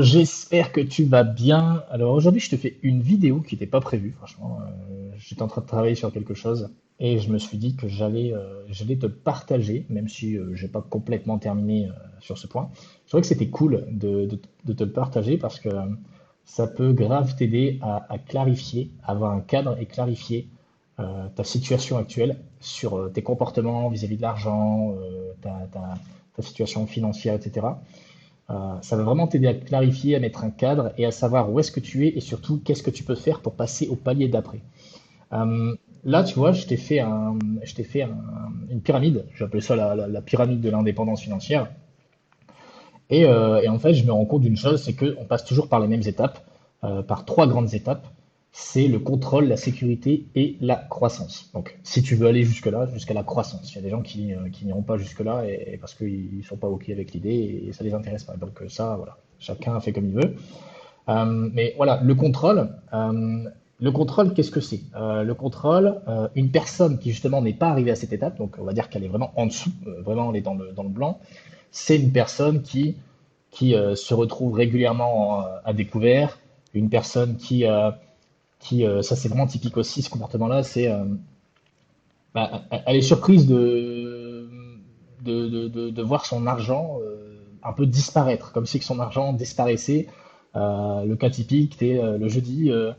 J'espère que tu vas bien. Alors aujourd'hui, je te fais une vidéo qui n'était pas prévue, franchement. J'étais en train de travailler sur quelque chose et je me suis dit que j'allais te partager, même si j'ai pas complètement terminé sur ce point. Je trouvais que c'était cool de te le partager parce que ça peut grave t'aider à clarifier, à avoir un cadre et clarifier ta situation actuelle sur tes comportements vis-à-vis de l'argent, ta situation financière, etc. Ça va vraiment t'aider à clarifier, à mettre un cadre et à savoir où est-ce que tu es et surtout qu'est-ce que tu peux faire pour passer au palier d'après. Euh, Là, tu vois, une pyramide. Je vais appeler ça la pyramide de l'indépendance financière. Et en fait, je me rends compte d'une chose, c'est qu'on passe toujours par les mêmes étapes, par trois grandes étapes. C'est le contrôle, la sécurité et la croissance. Donc, si tu veux aller jusque-là, jusqu'à la croissance, il y a des gens qui n'iront pas jusque-là et parce qu'ils ne sont pas OK avec l'idée et ça les intéresse pas. Donc, ça, voilà, chacun fait comme il veut. Mais voilà, le contrôle, qu'est-ce que c'est? Le contrôle, une personne qui justement n'est pas arrivée à cette étape, donc on va dire qu'elle est vraiment en dessous, vraiment elle est dans le blanc, c'est une personne qui se retrouve régulièrement à découvert, une personne ça c'est vraiment typique aussi, ce comportement-là, elle est surprise de voir son argent un peu disparaître, comme si que son argent disparaissait. Le cas typique, le jeudi, il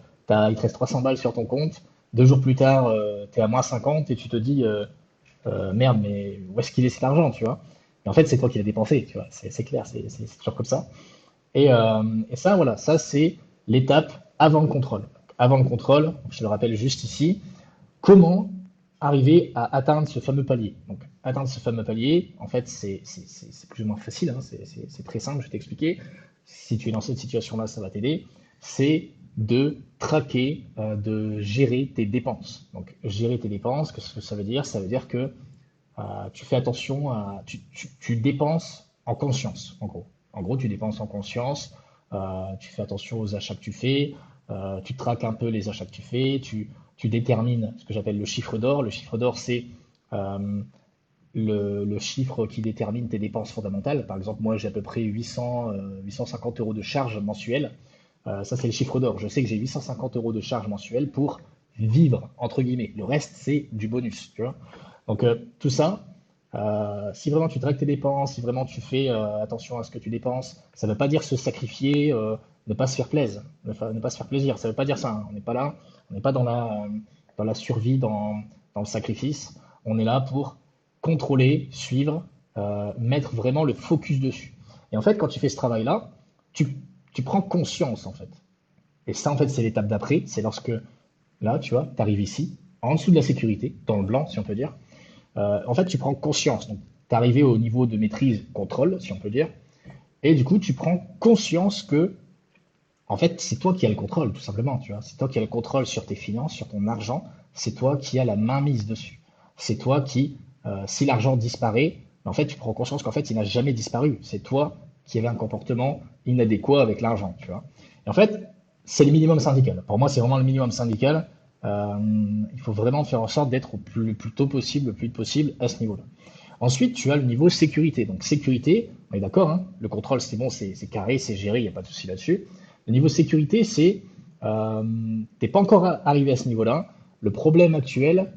te reste 300 balles sur ton compte, 2 jours plus tard, tu es à moins 50 et tu te dis, merde, mais où est-ce qu'il est cet argent, tu vois? Et en fait, c'est toi qui l'as dépensé, tu vois, c'est clair, c'est toujours comme ça. Et ça, voilà, ça c'est l'étape avant le contrôle. Avant le contrôle, je te le rappelle juste ici, comment arriver à atteindre ce fameux palier. Donc, atteindre ce fameux palier, en fait, c'est plus ou moins facile, hein, c'est très simple, je vais t'expliquer. Si tu es dans cette situation-là, ça va t'aider. C'est de traquer, de gérer tes dépenses. Donc, gérer tes dépenses, qu'est-ce que ça veut dire? Ça veut dire que tu fais attention tu dépenses en conscience, en gros. En gros, tu dépenses en conscience, tu fais attention aux achats que tu fais, tu traques un peu les achats que tu fais, tu détermines ce que j'appelle le chiffre d'or. Le chiffre d'or, c'est euh, le chiffre qui détermine tes dépenses fondamentales. Par exemple, moi, j'ai à peu près 850 euros de charges mensuelles. Ça, c'est le chiffre d'or. Je sais que j'ai 850 euros de charges mensuelles pour vivre, entre guillemets. Le reste, c'est du bonus, tu vois. Donc, tout ça, si vraiment tu traques tes dépenses, si vraiment tu fais attention à ce que tu dépenses, ça ne veut pas dire se sacrifier, ne pas se faire plaisir, ne pas se faire plaisir. Ça ne veut pas dire ça, hein. On n'est pas là, on n'est pas dans la survie, dans le sacrifice. On est là pour contrôler, suivre, mettre vraiment le focus dessus. Et en fait, quand tu fais ce travail-là, tu, tu prends conscience, en fait. Et ça, en fait, c'est l'étape d'après. C'est lorsque, là, tu vois, tu arrives ici, en dessous de la sécurité, dans le blanc, si on peut dire. En fait, tu prends conscience. Donc, tu es arrivé au niveau de maîtrise, contrôle, si on peut dire. Et du coup, tu prends conscience que, en fait, c'est toi qui as le contrôle, tout simplement, tu vois. C'est toi qui as le contrôle sur tes finances, sur ton argent. C'est toi qui as la main mise dessus. C'est toi qui, si l'argent disparaît, en fait, tu prends conscience qu'en fait, il n'a jamais disparu. C'est toi qui avais un comportement inadéquat avec l'argent, tu vois. Et en fait, c'est le minimum syndical. Pour moi, c'est vraiment le minimum syndical. Il faut vraiment faire en sorte d'être le plus tôt possible, le plus vite possible à ce niveau-là. Ensuite, tu as le niveau sécurité. Donc, sécurité, on est d'accord, hein, le contrôle, c'est bon, c'est carré, c'est géré, il n'y a pas de souci là-dessus. Le niveau sécurité, t'es pas encore arrivé à ce niveau-là. Le problème actuel,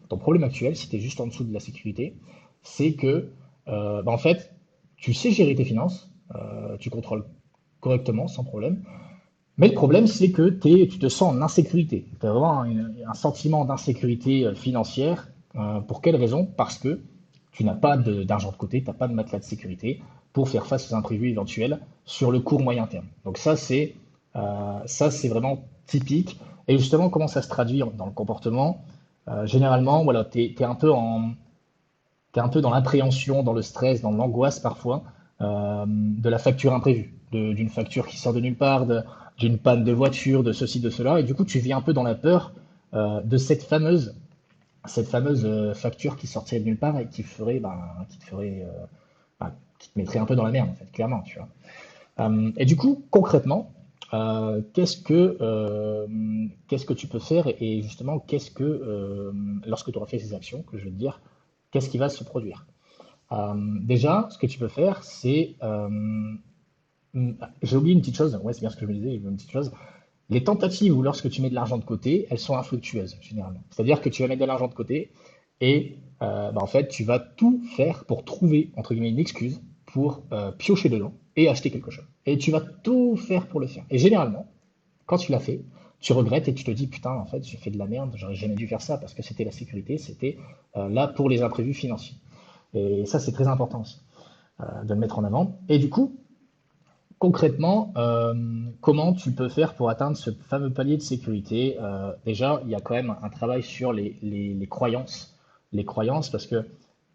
ton problème actuel, si tu es juste en dessous de la sécurité, c'est que, en fait, tu sais gérer tes finances, tu contrôles correctement, sans problème. Mais le problème, c'est que tu te sens en insécurité. Tu as vraiment un sentiment d'insécurité financière. Pour quelle raison? Parce que tu n'as pas d'argent de côté, tu n'as pas de matelas de sécurité pour faire face aux imprévus éventuels sur le court moyen terme. Donc ça, c'est vraiment typique. Et justement, comment ça se traduit dans le comportement? Généralement, voilà, t'es un peu dans l'appréhension, dans le stress, dans l'angoisse parfois de la facture imprévue, d'une facture qui sort de nulle part, d'une panne de voiture, de ceci, de cela, et du coup tu vis un peu dans la peur de cette fameuse facture qui sortirait de nulle part et qui te mettrait un peu dans la merde en fait, clairement, tu vois. Et du coup, concrètement, qu'est-ce que tu peux faire et justement, lorsque tu auras fait ces actions que je vais te dire, qu'est-ce qui va se produire? Déjà, ce que tu peux faire, c'est J'ai oublié une petite chose, ouais, c'est bien ce que je me disais, j'ai oublié une petite chose. Les tentatives où lorsque tu mets de l'argent de côté, elles sont infructueuses, généralement. C'est-à-dire que tu vas mettre de l'argent de côté et en fait, tu vas tout faire pour trouver, entre guillemets, une excuse pour piocher dedans et acheter quelque chose. Et tu vas tout faire pour le faire. Et généralement, quand tu l'as fait, tu regrettes et tu te dis, putain, en fait, j'ai fait de la merde, j'aurais jamais dû faire ça parce que c'était la sécurité, c'était là pour les imprévus financiers. Et ça, c'est très important aussi, de le mettre en avant. Et du coup, concrètement, comment tu peux faire pour atteindre ce fameux palier de sécurité? Déjà, il y a quand même un travail sur les croyances. Les croyances, parce que,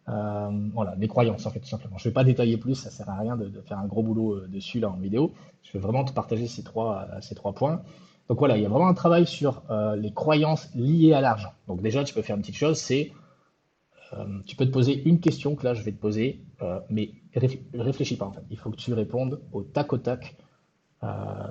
voilà, les croyances, en fait, tout simplement. Je ne vais pas détailler plus, ça sert à rien de faire un gros boulot dessus là en vidéo. Je vais vraiment te partager ces trois points. Donc voilà, il y a vraiment un travail sur les croyances liées à l'argent. Donc déjà, tu peux faire une petite chose, c'est tu peux te poser une question que là je vais te poser, mais réfléchis pas en fait. Il faut que tu répondes au tac,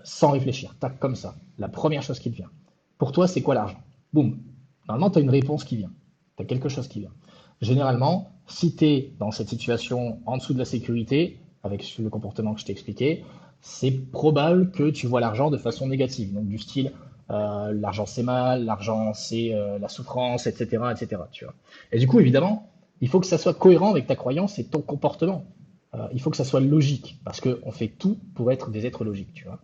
sans réfléchir, tac comme ça. La première chose qui te vient. Pour toi, c'est quoi l'argent? Boum. Normalement, tu as une réponse qui vient. Tu as quelque chose qui vient. Généralement, si tu es dans cette situation en dessous de la sécurité, avec le comportement que je t'ai expliqué, c'est probable que tu vois l'argent de façon négative. Donc du style, l'argent c'est mal, l'argent c'est la souffrance, etc., etc. Tu vois. Et du coup, évidemment, il faut que ça soit cohérent avec ta croyance et ton comportement. Il faut que ça soit logique, parce qu'on fait tout pour être des êtres logiques, tu vois.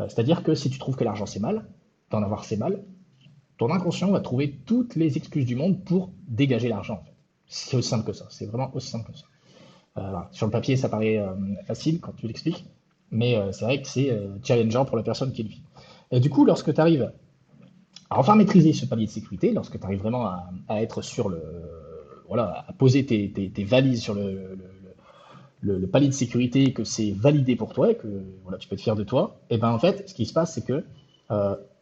C'est-à-dire que si tu trouves que l'argent c'est mal, d'en avoir c'est mal, ton inconscient va trouver toutes les excuses du monde pour dégager l'argent, en fait. C'est aussi simple que ça, c'est vraiment aussi simple que ça. Voilà. Sur le papier, ça paraît facile quand tu l'expliques, mais c'est vrai que c'est challengeant pour la personne qui le vit. Et du coup, lorsque tu arrives à enfin maîtriser ce palier de sécurité, lorsque tu arrives vraiment à être sur le, voilà, à poser tes valises sur le palier de sécurité, que c'est validé pour toi et que voilà, tu peux être fier de toi, et ben en fait, ce qui se passe, c'est que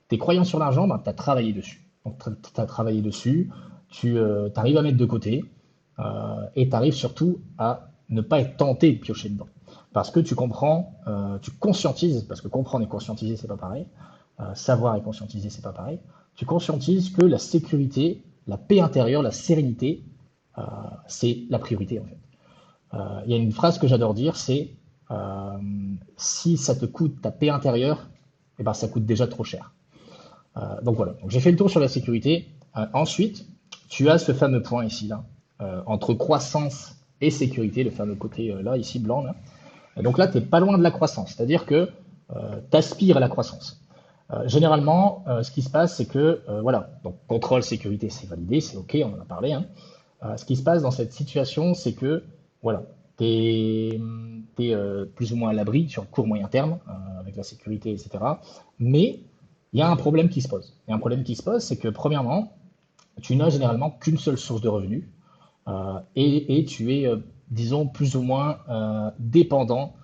tes croyances sur l'argent, ben, tu as travaillé dessus. Donc, tu as travaillé dessus, tu arrives à mettre de côté, et tu arrives surtout à ne pas être tenté de piocher dedans. Parce que tu comprends, tu conscientises, parce que comprendre et conscientiser, c'est pas pareil, savoir et conscientiser, c'est pas pareil, tu conscientises que la sécurité, la paix intérieure, la sérénité, c'est la priorité en fait. Il y a une phrase que j'adore dire, c'est euh, si ça te coûte ta paix intérieure, eh ben, ça coûte déjà trop cher. Donc voilà, donc, j'ai fait le tour sur la sécurité. Ensuite, tu as ce fameux point ici, là, entre croissance et sécurité, le fameux côté là, ici, blanc. Là. Et donc là, tu n'es pas loin de la croissance, c'est-à-dire que tu aspires à la croissance. Généralement, ce qui se passe, c'est que, voilà, donc contrôle, sécurité, c'est validé, c'est OK, on en a parlé, hein. Ce qui se passe dans cette situation, c'est que voilà, tu es, plus ou moins à l'abri sur le court moyen terme, avec la sécurité, etc. Mais il y a un problème qui se pose. Il y a un problème qui se pose, c'est que premièrement, tu n'as généralement qu'une seule source de revenus et tu es, disons, plus ou moins dépendant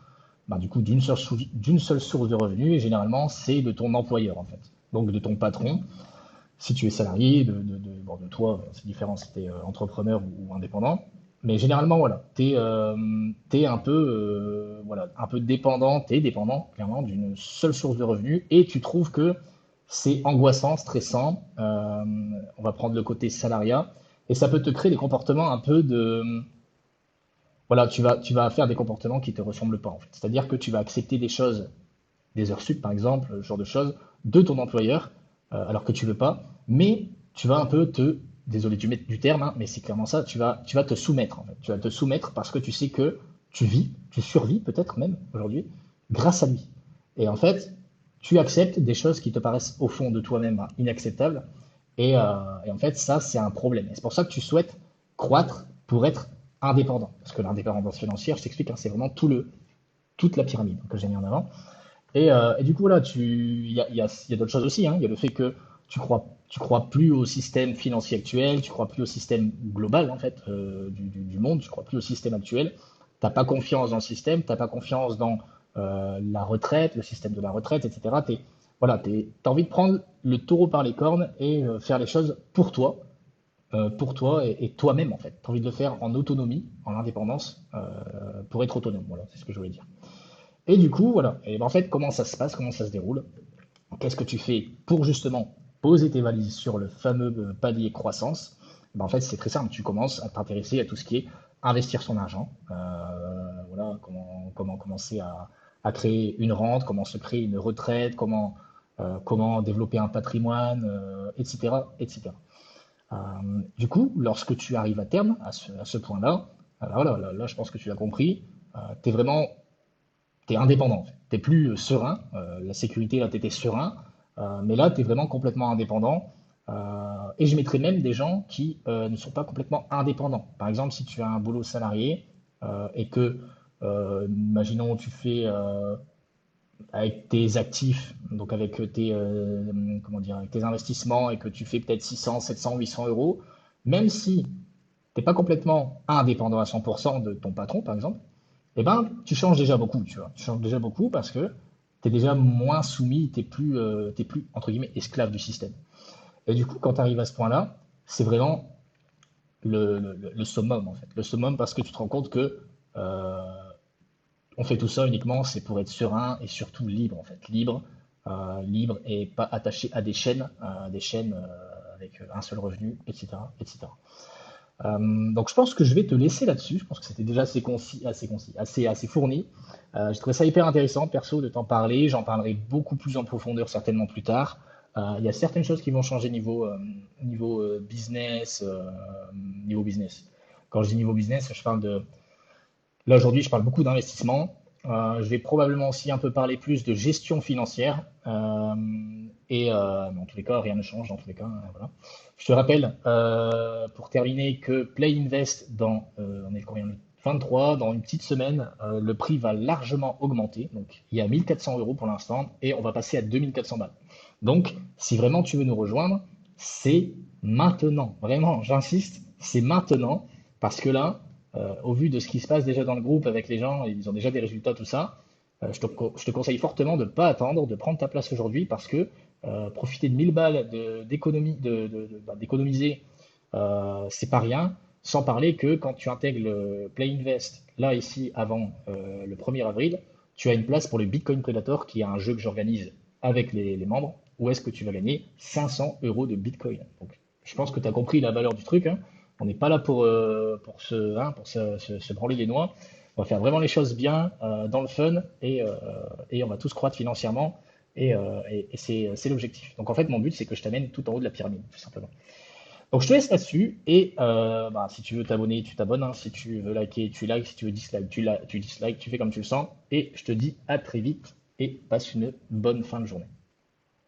bah, du coup d'une seule source de revenus et généralement c'est de ton employeur en fait. Donc de ton patron si tu es salarié, bon, de toi, c'est différent si tu es entrepreneur ou indépendant. Mais généralement, voilà, tu es, un peu, voilà, un peu dépendant, tu es dépendant clairement d'une seule source de revenus et tu trouves que c'est angoissant, stressant. On va prendre le côté salariat et ça peut te créer des comportements un peu de. Voilà, tu vas faire des comportements qui ne te ressemblent pas en fait. C'est-à-dire que tu vas accepter des choses des heures sup, par exemple, ce genre de choses, de ton employeur, alors que tu veux pas, mais tu vas un peu désolé du terme, hein, mais c'est clairement ça, tu vas te soumettre, en fait. Tu vas te soumettre parce que tu sais que tu survis peut-être même aujourd'hui, grâce à lui. Et en fait, tu acceptes des choses qui te paraissent au fond de toi-même hein, inacceptables, et en fait, ça, c'est un problème. Et c'est pour ça que tu souhaites croître pour être indépendant. Parce que l'indépendance financière, je t'explique, hein, c'est vraiment toute la pyramide que j'ai mis en avant. Et du coup, là, il y a d'autres choses aussi. Hein. Il y a le fait que tu crois plus au système financier actuel, tu crois plus au système global, en fait, du monde, tu crois plus au système actuel. Tu n'as pas confiance dans le système, tu n'as pas confiance dans la retraite, le système de la retraite, etc. Voilà, t'as envie de prendre le taureau par les cornes et faire les choses pour toi et toi-même, en fait. Tu as envie de le faire en autonomie, en indépendance, pour être autonome. Voilà, c'est ce que je voulais dire. Et du coup, voilà. Et ben, en fait, comment ça se passe, comment ça se déroule? Qu'est-ce que tu fais pour justement poser tes valises sur le fameux palier croissance? Ben, en fait, c'est très simple. Tu commences à t'intéresser à tout ce qui est investir son argent. Voilà, comment commencer à à créer une rente, comment se créer une retraite, comment développer un patrimoine, etc., etc. Du coup, lorsque tu arrives à terme, à ce point-là, alors là, je pense que tu l'as compris, tu es vraiment t'es indépendant. Tu n'es plus serein. La sécurité, là, tu étais serein. Mais là, tu es vraiment complètement indépendant. Et je mettrais même des gens qui ne sont pas complètement indépendants. Par exemple, si tu as un boulot salarié et que, imaginons, tu fais avec tes actifs, donc avec comment dire, avec tes investissements et que tu fais peut-être 600, 700, 800 euros, même si tu n'es pas complètement indépendant à 100% de ton patron, par exemple, eh ben, tu changes déjà beaucoup, tu vois. Tu changes déjà beaucoup parce que tu es déjà moins soumis, t'es plus, entre guillemets, esclave du système. Et du coup, quand tu arrives à ce point-là, c'est vraiment le summum, en fait. Le summum parce que tu te rends compte que euh, on fait tout ça uniquement, c'est pour être serein et surtout libre, en fait. Libre et pas attaché à des chaînes avec un seul revenu, etc., etc. Donc je pense que je vais te laisser là-dessus. Je pense que c'était déjà assez concis, assez fourni. J'ai trouvé ça hyper intéressant, perso, de t'en parler. J'en parlerai beaucoup plus en profondeur certainement plus tard. Il y a certaines choses qui vont changer niveau business, niveau business. Quand je dis niveau business, je parle de là, aujourd'hui, je parle beaucoup d'investissement. Je vais probablement aussi un peu parler plus de gestion financière. Mais en tous les cas, rien ne change. Dans tous les cas, voilà. Je te rappelle, pour terminer, que Play Invest, on est combien? 23, dans une petite semaine, le prix va largement augmenter. Donc, il y a 1400 euros pour l'instant et on va passer à 2400 balles. Donc, si vraiment tu veux nous rejoindre, c'est maintenant. Vraiment, j'insiste, c'est maintenant. Parce que là, au vu de ce qui se passe déjà dans le groupe avec les gens, ils ont déjà des résultats, tout ça, je te conseille fortement de ne pas attendre, de prendre ta place aujourd'hui parce que profiter de 1000 balles d'économiser, c'est pas rien. Sans parler que quand tu intègres le Play Invest, là, ici, avant le 1er avril, tu as une place pour le Bitcoin Predator, qui est un jeu que j'organise avec les membres, où est-ce que tu vas gagner 500 euros de Bitcoin. Donc, je pense que tu as compris la valeur du truc, hein. On n'est pas là pour se branler les noix. On va faire vraiment les choses bien, dans le fun, et on va tous croître financièrement. Et c'est l'objectif. Donc en fait, mon but, c'est que je t'amène tout en haut de la pyramide, tout simplement. Donc je te laisse là-dessus. Et si tu veux t'abonner, tu t'abonnes, hein. Si tu veux liker, tu likes. Si tu veux dislike, tu dislikes. Tu fais comme tu le sens. Et je te dis à très vite et passe une bonne fin de journée.